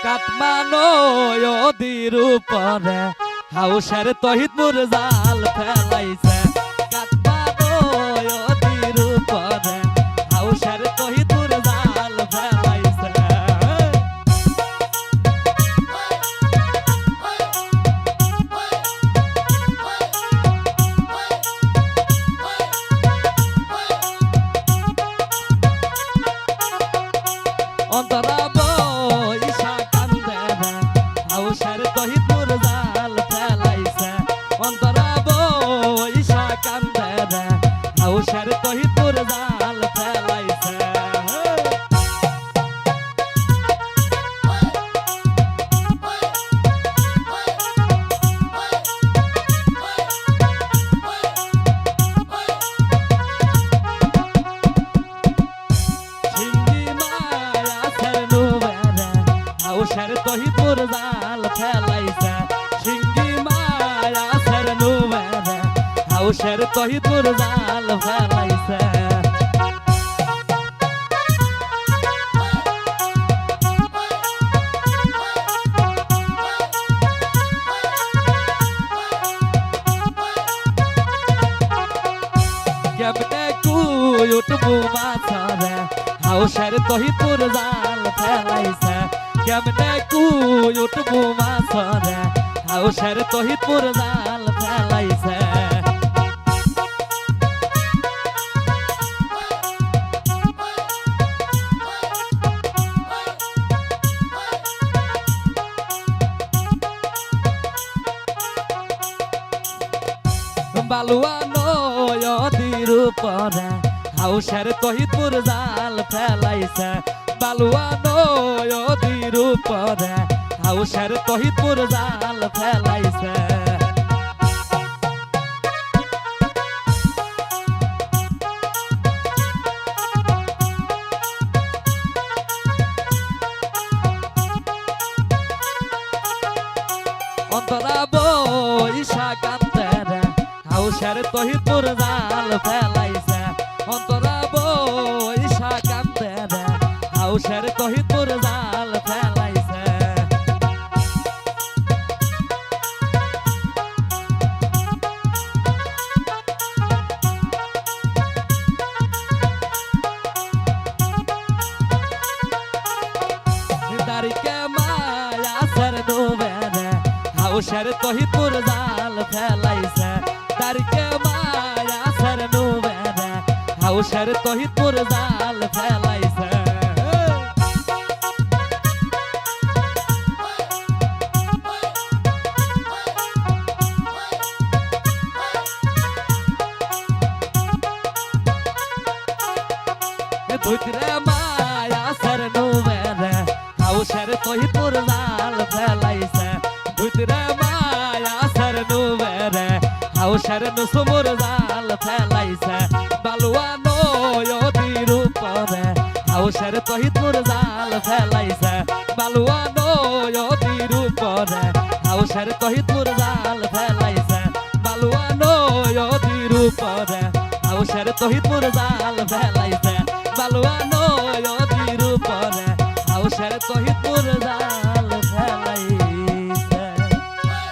কাটমানো নদীর উপরে হাউসের তহিদ মোর জাল ফেলাইছে কাটমানো নদীর উপরে হাউসের তহিদ মোর জাল ফেলাইছে অন্তরা বইসা কান্দে হাউসের তহিদ মোর জাল ফেলাইছে অন্তরা বইসা কান্দে হাউসের তহিদ মোর জাল ফেলাইছে হাউসের তহিদ মোর জাল ফেলাইছে সিঙ্গি মায়া সের নুবেরে হাউসের তহিদ মোর জাল ফেলাইছে কেমনে কুই উঠবো মাছরে হাউসের তহিদ মোর জাল ফেলাইছে কেমনে কুই উঠবো মাছরে হাউসের তহিদ মোর জাল ফেলাইছে বালুয়া নদীর উপরে হাউসের তহিদ মোর জাল ফেলাইছে বালুয়া নদীর উপরে হাউসের তহিদ মোর জাল ফেলাইছে অন্তরা বইসা কান্দে হাউসের তহিদ মোর জাল ফেলাইছে অন্তরা বইসা কান্দে হাউসের তহিদ মোর জাল ফেলাইছে দারিকে মায়া সের নুবেরে হাউসের তহিদ মোর জাল ফেলাইছে দারিকে মায়া সের নুবেরে হাউসের তহিদ মোর জাল ফেলাইছে ধুতরে মায়া সের নুবেরে হাউসের তহিদ মোর জাল ফেলাইছে ধুতরে মায়া সের নুবেরে হাউসের নুসু মোর জাল ফেলাইছে বালুয়া নদীর উপরে হাউসের তহিদ মোর জাল ফেলাইছে বালুয়া নদীর উপরে হাউসের তহিদ মোর জাল ফেলাইছে বালুয়া নদীর উপরে হাউসের তহিদ মোর জাল ফেলাইছে বালুয়া নদীর উপরে হাউসের তহিদ মোর জাল